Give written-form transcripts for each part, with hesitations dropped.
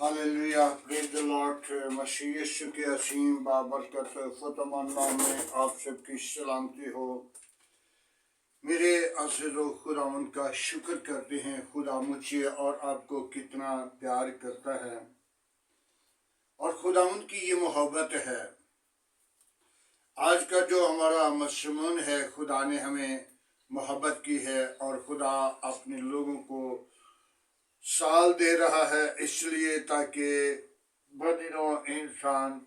Hallelujah, praise the lord. मसीह यीशु के असीम बाबरकत फतमान नाम में आप सबकी सलामती हो। मेरे अज़ीज़ो, खुदावंद का शुक्र करते हैं। खुदा मुझे और आपको कितना प्यार करता है और खुदावंद की ये मोहब्बत है। आज का जो हमारा मज़मून है, खुदा ने हमें मोहब्बत की है और खुदा अपने लोगों को साल दे रहा है, इसलिए ताकि बदिनों इंसान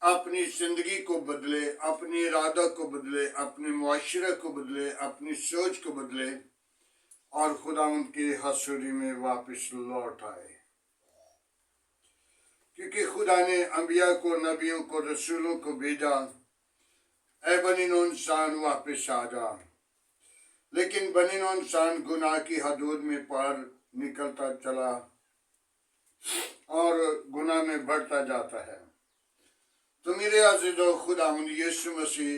अपनी जिंदगी को बदले, अपनी इरादा को बदले, अपने मुआशरे को बदले, अपनी सोच को बदले और खुदा उनकी हसूरी में वापस लौट आए। क्योंकि खुदा ने अंबिया को, नबियों को, रसूलों को भेजा, ऐ बनिनो इंसान वापस आ जा। लेकिन बनिनो इंसान गुनाह की हदूद में पार निकलता चला और गुनाह में बढ़ता जाता है। तो मेरे अज़ीज़ों, खुदावंद यीशु मसीह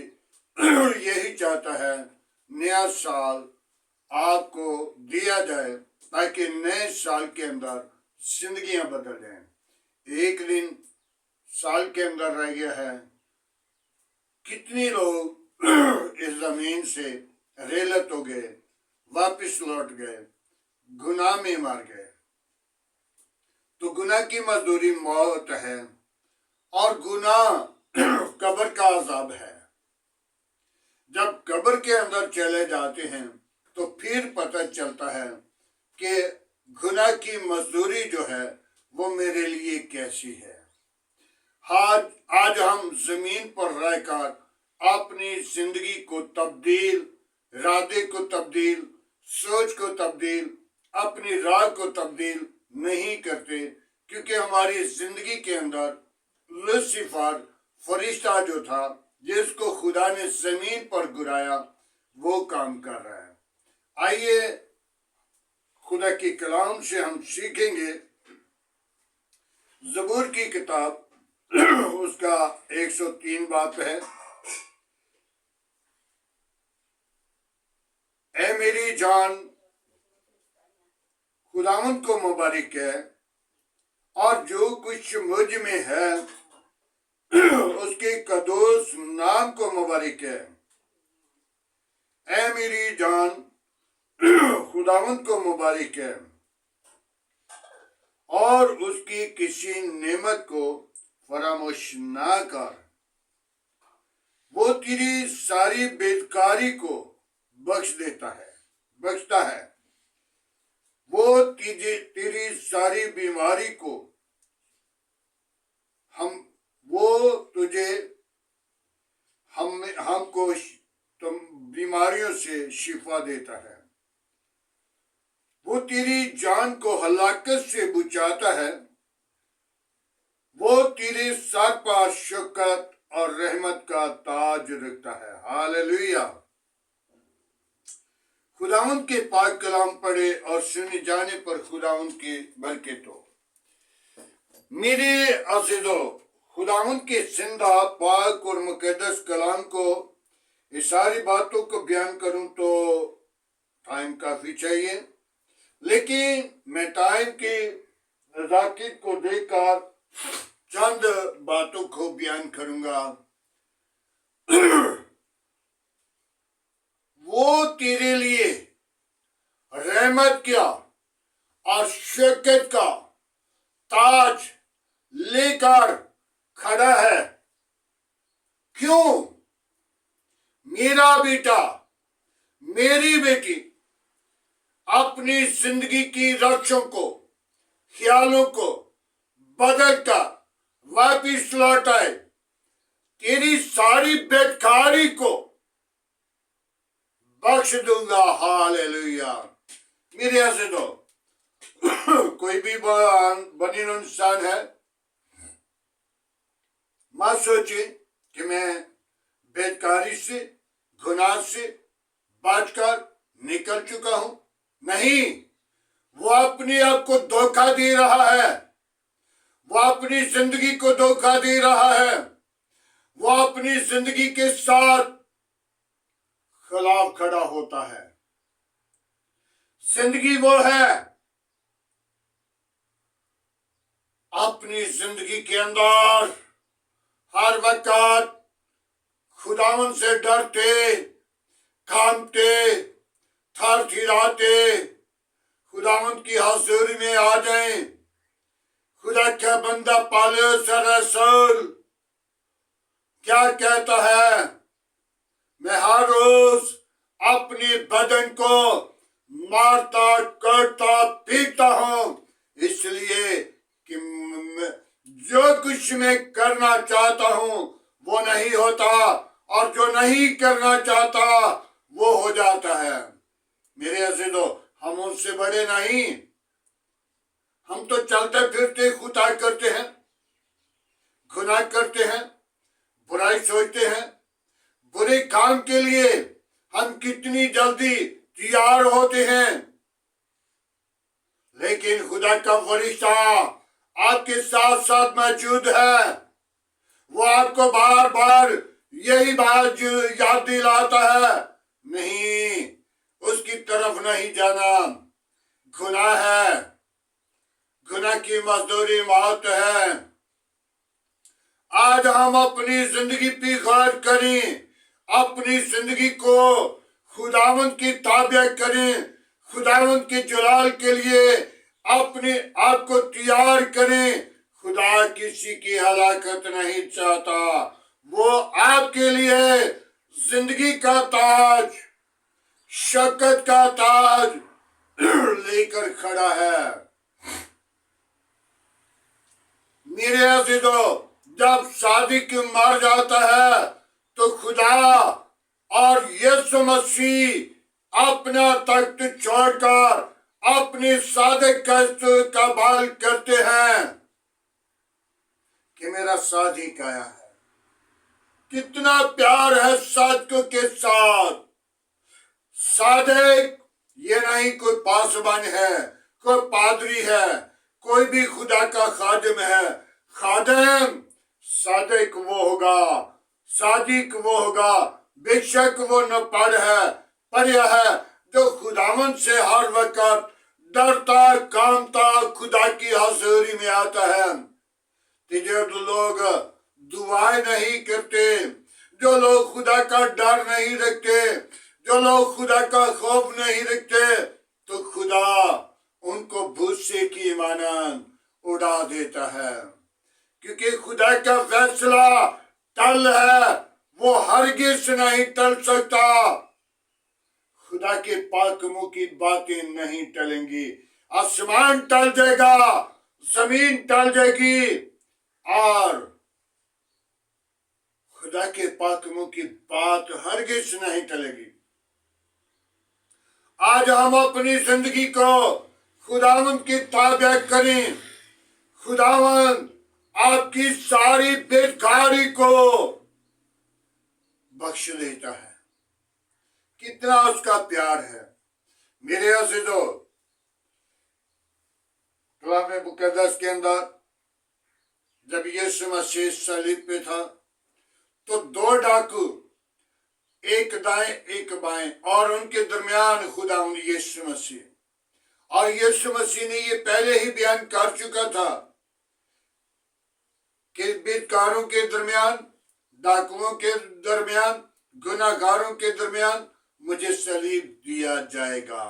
यही चाहता है, नया साल आपको दिया जाए ताकि नए साल के अंदर जिंदगियां बदल जाएं। एक दिन साल के अंदर रह गया है। कितने लोग इस जमीन से रेलत हो गए, वापस लौट गए, गुनाह में मर गए। तो गुनाह की मजदूरी मौत है और गुनाह कब्र का अजाब है। जब कब्र के अंदर चले जाते हैं तो फिर पता चलता है कि गुनाह की मजदूरी जो है वो मेरे लिए कैसी है। आज हम जमीन पर रहकर अपनी जिंदगी को तब्दील, इरादे को तब्दील, सोच को तब्दील, अपनी राह को तब्दील नहीं करते, क्योंकि हमारी जिंदगी के अंदर लूसीफर फरिश्ता जो था, जिसको खुदा ने जमीन पर गिराया, वो काम कर रहा है। आइए खुदा की कलाम से हम सीखेंगे। ज़बूर की किताब उसका 103 बाब है। ऐ मेरी जान खुदावंद को मुबारक है और जो कुछ मुझ में है उसके कदूस नाम को मुबारक है। ऐ मेरी जान खुदावंद को मुबारक है और उसकी किसी नेमत को फरामोश ना कर। वो तेरी सारी बेदकारी को बख्शता है। वो तेरी सारी बीमारी को हमको बीमारियों से शिफा देता है। वो तेरी जान को हलाकत से बचाता है। वो तेरे सर पर शुक्र और रहमत का ताज रखता है। हालेलुया। खुदावंद के पाक कलाम पढ़े और सुने जाने पर खुदावंद की बरकत हो। मेरे अज़ीज़ों, खुदावंद के जिंदा, पाक और मुक़द्दस कलाम को, इस सारी बातों को बयान करूं तो टाइम काफी चाहिए, लेकिन मैं टाइम की नज़ाकत को देखकर चंद बातों को बयान करूंगा। वो तेरे लिए रहमत का और शौकत का ताज लेकर खड़ा है। क्यों? मेरा बेटा, मेरी बेटी अपनी जिंदगी की रक्षों को, ख्यालों को बदल कर वापिस लौट आए। तेरी सारी बेकारी को बख्श दूंगा। हालेलुया। मेरे अज़ीज़ों, कोई भी बनीन इंसान है, मत सोचे कि मैं बेकारी से, गुनाह से बचकर निकल चुका हूं। नहीं, वो अपने आप को धोखा दे रहा है। वो अपनी जिंदगी को धोखा दे रहा है। वो अपनी जिंदगी के साथ खिलाफ खड़ा होता है। जिंदगी वो है अपनी जिंदगी के अंदर हर वक्त खुदावन से डरते, कांपते, थर थिराते खुदावन की हाजिरी में आ जाएं। खुदा का बंदा पौलुस रसूल क्या कहता है? मैं हर रोज अपने बदन को मारता, करता, पीटता हूं, इसलिए कि जो कुछ मैं करना चाहता हूं वो नहीं होता, और जो नहीं करना चाहता वो हो जाता है। मेरे अजीजों, हम उनसे बड़े नहीं। हम तो चलते फिरते खुदा करते हैं, गुनाह करते हैं, बुराई सोचते हैं। बुरे काम के लिए हम कितनी जल्दी तैयार होते हैं, लेकिन खुदा का फरिश्ता आपके साथ साथ मौजूद है। वो आपको बार बार यही बात याद दिलाता है, नहीं, उसकी तरफ नहीं जाना। गुनाह है, गुनाह की मजदूरी मौत है। आज हम अपनी जिंदगी पे गौर करें, अपनी जिंदगी को खुदावंद की ताबे करें, खुदावंद के जलाल के लिए अपने आप को तैयार करें। खुदा किसी की हलाकत नहीं चाहता, वो आपके लिए जिंदगी का ताज, शौकत का ताज लेकर खड़ा है। मेरे अजीजों, जब सादिक मर जाता है तो खुदा और यीशु मसीह अपना तख्त छोड़कर अपने सादिक का बाल करते हैं कि मेरा सादिक आया है। कितना प्यार है सादिकों के साथ। सादिक ये नहीं कोई पासबान है, कोई पादरी है, कोई भी खुदा का खादिम है। खादिम सादिक वो होगा, सादिक वो होगा, बेशक वो न पढ़ है, पढ़िया है, जो खुदावन से हर वक्त डरता, कामता, खुदा की हाजिरी में आता है। जो लोग दुआएं नहीं करते, जो लोग खुदा का डर नहीं रखते, जो लोग खुदा का खौफ नहीं रखते, तो खुदा उनको भूसे की मानन उड़ा देता है। क्योंकि खुदा का फैसला टल है, वो हरगिज नहीं टल सकता। खुदा के पाक मुंह की बातें नहीं टलेंगी। आसमान टल जाएगा, जमीन टल जाएगी, और खुदा के पाक मुंह की बात हरगिज नहीं टलेगी। आज हम अपनी जिंदगी को खुदावंद की ताबे करें। खुदावंद आपकी सारी बेकारी को बख्श लेता है। कितना उसका प्यार है। मेरे अजीजों, कलाम मुकद्दस के अंदर जब यीशु मसीह सलीब पे था तो दो डाकू, एक दाएं एक बाएं, और उनके दरमियान खुदावंद यीशु मसीह। और यीशु मसीह ने ये पहले ही बयान कर चुका था कि बेकारों के दरमियान, डाकुओं के दरमियान, गुनाहगारों के दरमियान मुझे सलीब दिया जाएगा।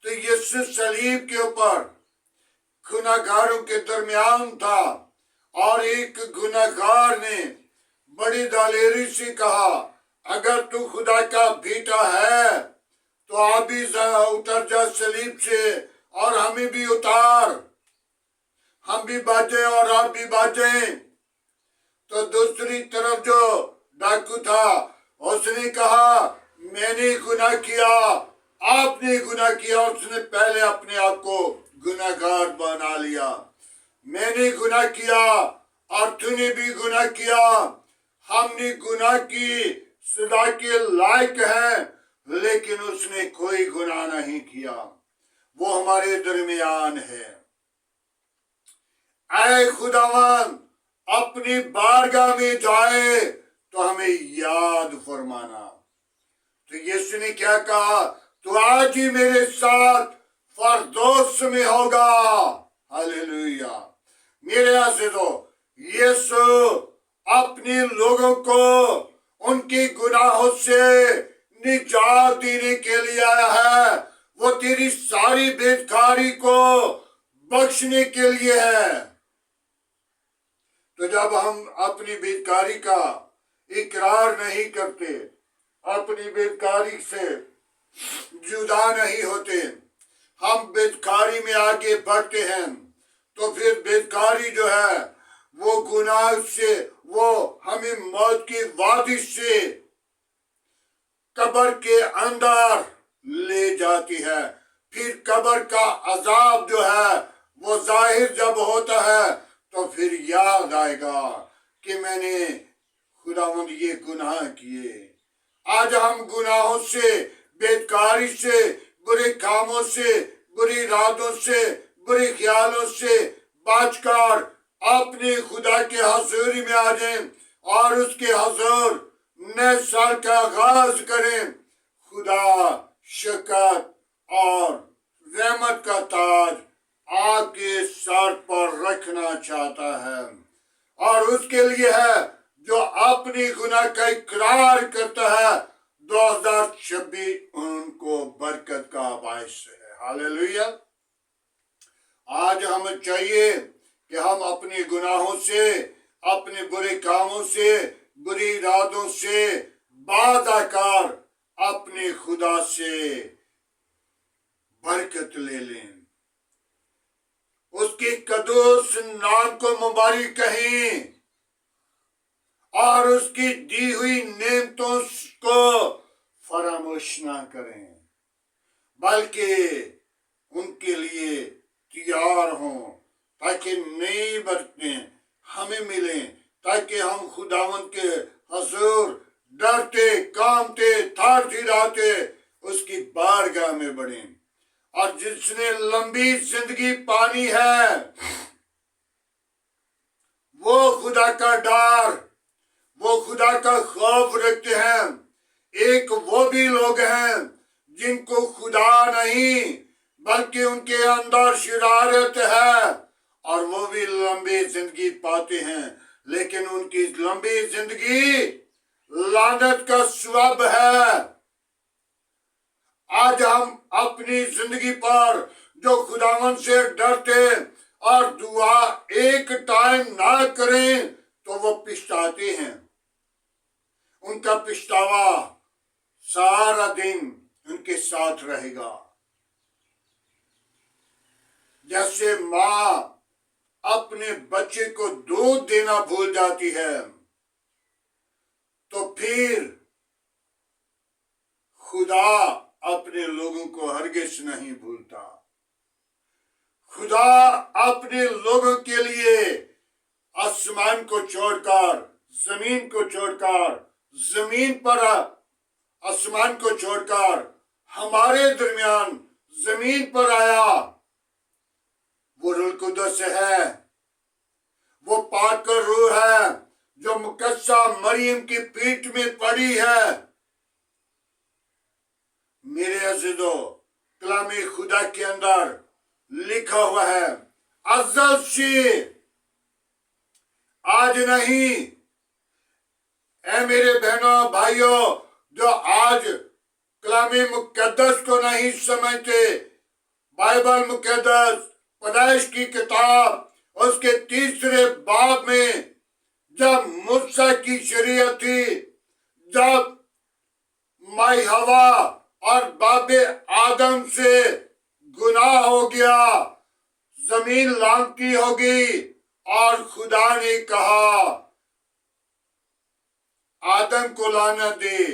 तो यीशु सलीब के ऊपर गुनाहगारों के दरमियान था, और एक गुनाहगार ने बड़ी दलेरी से कहा, अगर तू खुदा का बेटा है तो आप भी उतर जा सलीब से, और हमें भी उतार, हम भी बाजे और आप भी बाजे। तो दूसरी तरफ जो डाकू था उसने कहा, मैंने गुनाह किया, आपने गुनाह किया। उसने पहले अपने आप को गुनाहगार बना लिया। मैंने गुनाह किया और तूने भी गुनाह किया, हमने गुनाह की सजा के लायक है, लेकिन उसने कोई गुनाह नहीं किया। वो हमारे दरमियान है। ऐ खुदावन, अपनी बारगाह में जाए तो हमें याद फरमाना। तो यीशु ने क्या कहा? तो आज ही मेरे साथ फरदौस में होगा। हालेलुया। मेरे आज़ीज़ों, यीशु अपने लोगों को उनके गुनाहों से निजात देने के लिए आया है। वो तेरी सारी बेकारी को बख्शने के लिए है। तो जब हम अपनी बेकारी का इकरार नहीं करते, अपनी बेकारी से जुदा नहीं होते, हम बेकारी में आगे बढ़ते हैं, तो फिर बेकारी जो है वो गुनाह से, वो हमें मौत की वादी से कब्र के अंदर ले जाती है। फिर कब्र का अजाब जो है वो जाहिर जब होता है तो फिर याद आएगा कि मैंने खुदावंद ये गुनाह किए। आज हम गुनाहों से, बेकारी से, बुरे कामों से, बुरी इरादों से, बुरे ख्यालों से बचकर अपने खुदा के हजूरी में आ जाएं और उसके हजूर नए साल का आगाज करें। खुदा शकत और रहमत का ताज आपके सर पर रखना चाहता है, और उसके लिए है जो अपनी गुनाह का इकरार करता है। 2026 उनको बरकत का बायस है। हालेलुया। आज हमें चाहिए कि हम अपने गुनाहों से, अपने बुरे कामों से, बुरी इरादों से बात आकर अपने खुदा से बरकत ले लें, उसके कदूस नाम को मुबारक कहें और उसकी दी हुई नेमतों को फरामोश ना करें, बल्कि उनके लिए तैयार हों ताकि नई बरकतें हमें मिलें, ताकि हम खुदावंद के हजूर डरते, कामते, थार थिराते उसकी बारगाह में बढ़ें। और जिसने लंबी जिंदगी पानी है वो खुदा का डर, वो खुदा का खौफ रखते हैं। एक वो भी लोग हैं जिनको खुदा नहीं बल्कि उनके अंदर शरारत है, और वो भी लंबी जिंदगी पाते हैं, लेकिन उनकी लंबी जिंदगी लानत का सबब है। आज हम अपनी जिंदगी पर जो खुदावन से डरते और दुआ एक टाइम ना करें तो वो पछताते हैं। उनका पछतावा सारा दिन उनके साथ रहेगा। जैसे माँ अपने बच्चे को दूध देना भूल जाती है, तो फिर खुदा अपने लोगों को हरगिज नहीं भूलता। खुदा अपने लोगों के लिए आसमान को छोड़कर, जमीन को छोड़कर, जमीन पर आसमान को छोड़कर हमारे दरमियान जमीन पर आया। वो रूह कुदस है, वो पाक रूह है जो मुकद्दसा मरियम की पीठ में पड़ी है। मेरे अज़ीज़ों, कलामे खुदा के अंदर लिखा हुआ है, अज़ल से, आज नहीं। ऐ मेरे बहनों भाइयों जो आज कलामे मुकद्दस को नहीं समझते, बाइबल मुकद्दस पैदाइश की किताब उसके 3 बाब में जब मूसा की शरीयत थी, जब माई हवा और बाबे आदम से गुनाह हो गया, जमीन लानती होगी, और खुदा ने कहा आदम को लाना दे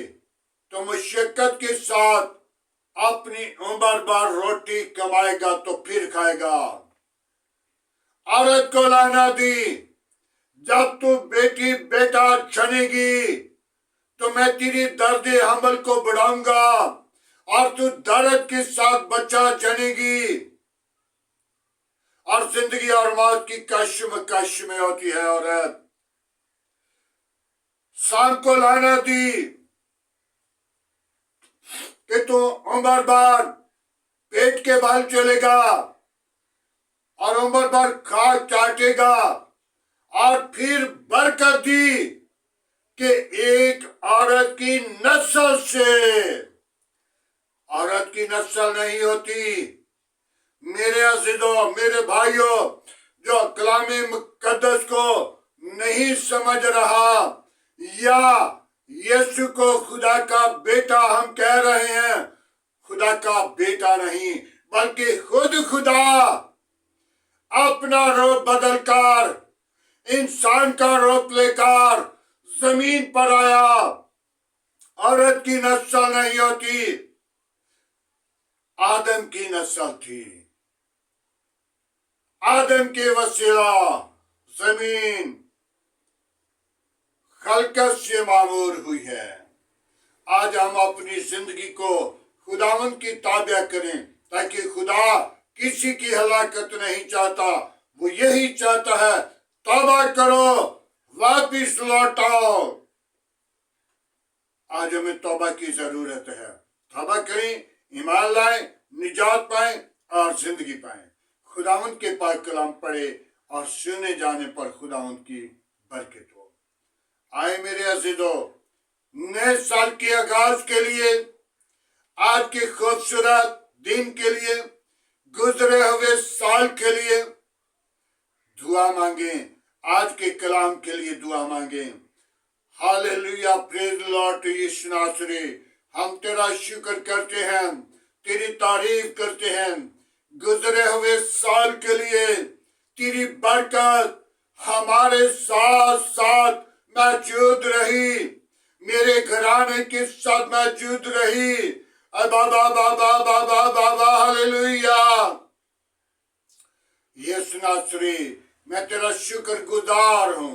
तो मुशक्कत के साथ अपनी उम्र भर रोटी कमाएगा तो फिर खाएगा। औरत को लाना दी, जब तू बेटी बेटा जनेगी तो मैं तेरी दर्द हमल को बढ़ाऊंगा और तू दर्द के साथ बच्चा जनेगी। और जिंदगी और मौत की कश में होती है औरत। शाम को लाना दी कि तू उम्र भर पेट के बल चलेगा, और उम्र भर खाक चाटेगा। और फिर बरकत दी कि एक औरत की नस्ल से, औरत की नस्ल नहीं होती। मेरे अज़ीज़ों, मेरे भाइयों, जो कलाम मुक़द्दस को नहीं समझ रहा या यीशु को खुदा का बेटा हम कह रहे हैं, खुदा का बेटा नहीं बल्कि खुद खुदा अपना रूप बदलकर, इंसान का रूप लेकर जमीन पर आया। औरत की नस्ल नहीं होती, आदम की नस्ल थी। आदम के वसीला जमीन खलकत से मामूर हुई है। आज हम अपनी जिंदगी को खुदावंद की ताबा करें, ताकि खुदा किसी की हलाकत नहीं चाहता, वो यही चाहता है तौबा करो, वापिस लौटाओ। आज हमें तौबा की जरूरत है। तौबा करें, ईमान लाएं, निजात पाएं और जिंदगी पाएं। खुदावंद के पाक कलाम पढ़े और सुने जाने पर खुदावंद की बरकत हो। आए मेरे अज़ीज़ों, नए साल के आगाज के लिए, आज के खूबसूरत दिन के लिए, गुजरे हुए साल के लिए दुआ मांगे। आज के कलाम के लिए दुआ मांगे। हालेलुया, प्रेज द लॉर्ड यीशु नासरी। हम तेरा शुक्र करते हैं, तेरी तारीफ करते हैं गुजरे हुए साल के लिए। तेरी बरकत हमारे साथ साथ मौजूद रही, मेरे घराने के साथ मौजूद रही। बाबा बाबा बाबा बाबा हालेलुया। यीशु नासरी, मैं तेरा शुक्र गुजार हूँ।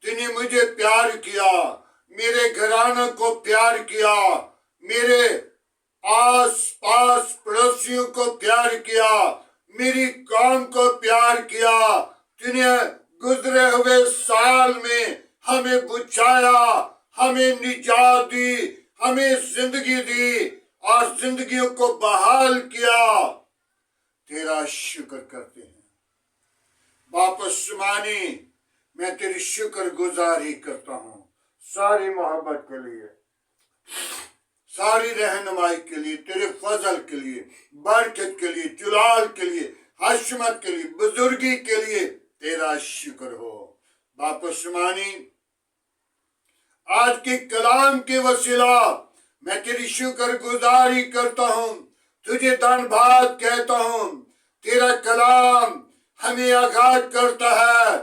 तूने मुझे प्यार किया, मेरे घराने को प्यार किया, मेरे आस पास पड़ोसियों को प्यार किया, मेरी कौम को प्यार किया। तूने गुजरे हुए साल में हमें बचाया, हमें निजात दी, हमें जिंदगी दी और जिंदगियों को बहाल किया। तेरा शुक्र करते हैं बाप आसमानी। मैं तेरी शुक्र गुजारी करता हूँ सारी मोहब्बत के लिए, सारी रहनुमाई के लिए, तेरे फजल के लिए, बरकत के लिए, जुलाल के लिए, हशमत के लिए, बुजुर्गी के लिए तेरा शुक्र हो बाप आसमानी। आज के कलाम के वसीला मैं तेरी शुक्र गुजारी करता हूँ, तुझे धन्यवाद कहता हूँ। तेरा कलाम हमें आगाज करता है,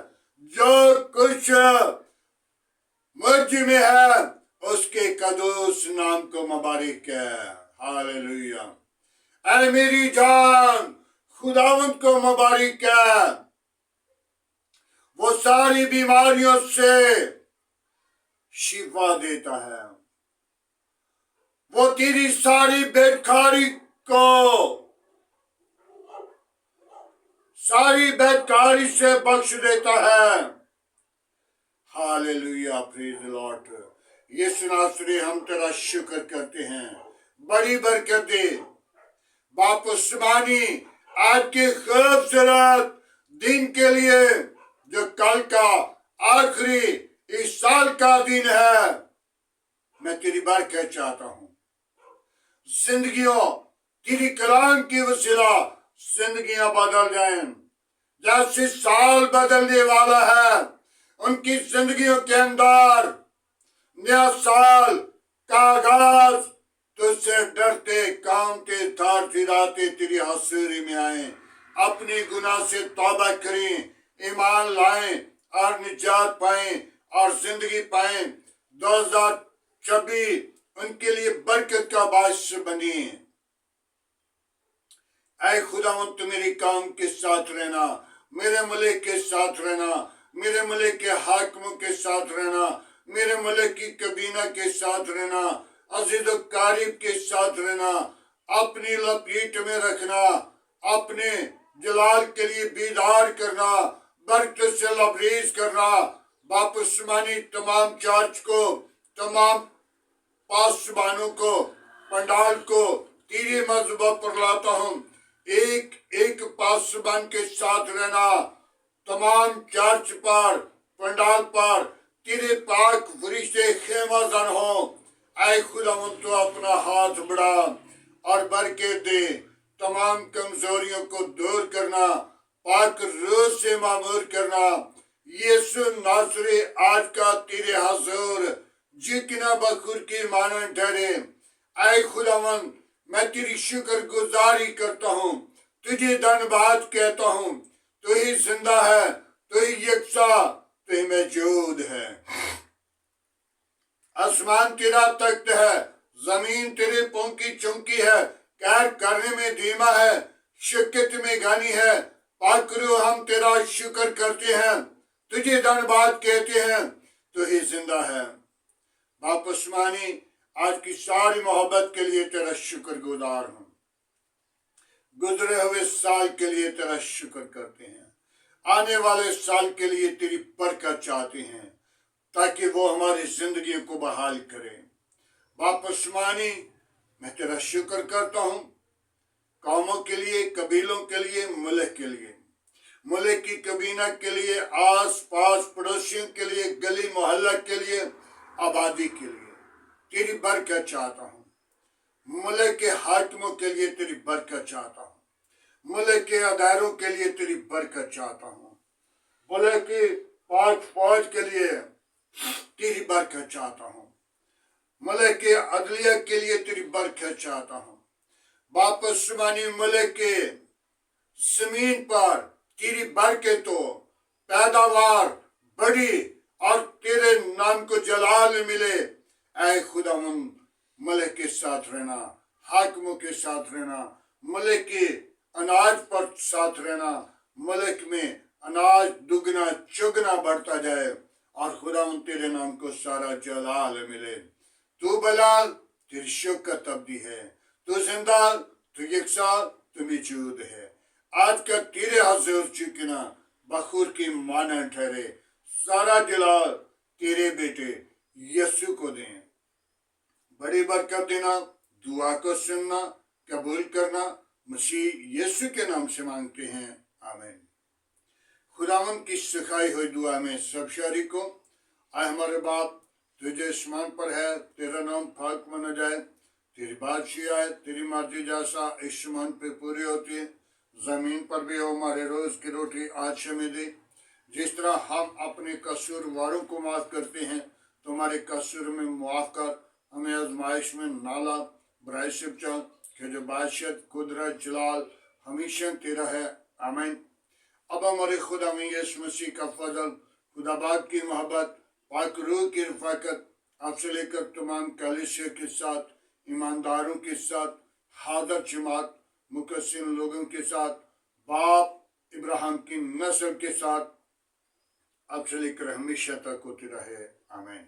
जो कुछ मुझ में है उसके कदूस नाम को मुबारक है। हालेलुया। ऐ मेरी जान खुदावंद को मुबारक है। वो सारी बीमारियों से शिफा देता है। वो तेरी सारी बेकारी को, सारी बेकारी से बख्श देता है। Hallelujah, praise the Lord. यीशु नासरी, हम तेरा शुक्र करते हैं, बड़ी बरकत दे बाप आसमानी। आज के खूबसूरत दिन के लिए, जो कल का आखिरी इस साल का दिन है, मैं तेरी बरकत चाहता हूँ। जिंदगियों तेरी कलाम की वसीला जिंदगियां बदल जाएं। जैसे साल बदलने वाला है, उनकी जिंदगियों के अंदर नया साल का आगाज तुझसे डरते, कामते, थार थिराते तेरी हसूरी में आए, अपनी गुनाह से तौबा करें, ईमान लाएं और निजात पाएं और जिंदगी पाएं। 2026 उनके लिए बरकत का बायस बने। ऐ खुदावंद, तू मेरी काम के साथ रहना, मेरे मुल्क के साथ रहना, मेरे मुल्क के हाकिमों के साथ रहना, मेरे मुल्क की कबीना के साथ रहना, अजीज कारिब के साथ रहना, अपनी लपेट में रखना, अपने जलाल के लिए बीदार करना, बरकत से लबरेज करना। बाप आसमानी, तमाम चर्च को, तमाम पासबानों को, पंडाल को तेरी मज़हबा पर लाता हूँ। ایک ایک پاسبان کے ساتھ رہنا، تمام چرچ پر، پنڈال پر تیرے پاک فرشتے خیمہ زن ہوں۔ اے خداوند تو اپنا ہاتھ بڑھا اور برکت دے، تمام کمزوریوں کو دور کرنا، پاک روح سے معمور کرنا۔ یسوع ناصری آج کا تیرے حضور جتنا بخور کی مانند ٹھہرے۔ اے خداوند میں تیری شکر گزاری کرتا ہوں، تجھے دھنیواد کہتا ہوں، تو ہی زندہ ہے، تو ہی یکساں، تو ہی موجود ہے۔ آسمان تیرا تخت ہے، زمین تیرے پاؤں کی چونکی ہے، قہر کرنے میں دھیما ہے، شکت میں گانی ہے۔ پاک روح ہم تیرا شکر کرتے ہیں، تجھے دھنیواد کہتے ہیں، تو ہی زندہ ہے۔ باپ آسمانی، آج کی ساری محبت کے لیے تیرا شکر گزار ہوں، گزرے ہوئے سال کے لیے تیرا شکر کرتے ہیں، آنے والے سال کے لیے تیری برکت چاہتے ہیں تاکہ وہ ہماری زندگی کو بحال کرے۔ باپ آسمانی، میں تیرا شکر کرتا ہوں قوموں کے لیے، قبیلوں کے لیے، ملک کے لیے، ملک کی کابینہ کے لیے، آس پاس پڑوسیوں کے لیے، گلی محلہ کے لیے، آبادی کے لیے تیری برکت چاہتا ہوں۔ ملک کے حاکموں کے لیے تیری برکت چاہتا ہوں، ملک کے اداروں کے لیے تیری برکت چاہتا ہوں، ملک کی پاک فوج کے لیے تیری برکت چاہتا ہوں، ملک کے عدلیہ کے لیے تیری برکت چاہتا ہوں۔ باپ آسمانی، ملک کے زمین پر تیری برکت ہو، پیداوار بڑی اور تیرے نام کو جلال ملے۔ اے خداوند، ملک کے ساتھ رہنا، حاکموں کے ساتھ رہنا، ملک کے اناج پر ساتھ رہنا، ملک میں اناج دگنا چگنا بڑھتا جائے اور خداوند تیرے نام کو سارا جلال ملے۔ تو بلال، تیری شوکت ابدی ہے، تو زندہ، تو یکساں، تو موجود ہے۔ آج کا تیرے حضور چکنا بخور کی مانند ٹھہرے، سارا جلال تیرے بیٹے یسوع کو دیں۔ بڑی برکت دینا، دعا کو سننا، قبول کرنا، مسیح یسوع کے نام سے مانگتے ہیں، آمین۔ خداوند کی سکھائی ہوئی دعا میں سب شریک کو۔ اے ہمارے باپ، تجھے آسمان پر ہے، تیرا نام پاک مانا جائے، تیری بادشاہی آئے، تیری مرضی جیسا آسمان پہ پوری ہوتی ہے زمین پر بھی ہو۔ ہمارے روز کی روٹی آج ہمیں دے، جس طرح ہم اپنے قصور واروں کو معاف کرتے ہیں، تمہارے قصور میں معاف کر، ہمیں آزمائش میں نہ لا، برائی سے بچا، کہ جو بادشاہت، قدرت، جلال ہمیشہ تیرا ہے، آمین۔ اب ہمارے خدا میں یسوع مسیح کا فضل، خدا باپ کی محبت، پاک روح کی رفاقت آپ سے لے کر تمام کلیسیا کے ساتھ، ایمانداروں کے ساتھ، حاضر جماعت، مقصر لوگوں کے ساتھ، باپ ابراہیم کی نسل کے ساتھ آپ سے لے کر ہمیشہ تک ہوتی رہے، آمین۔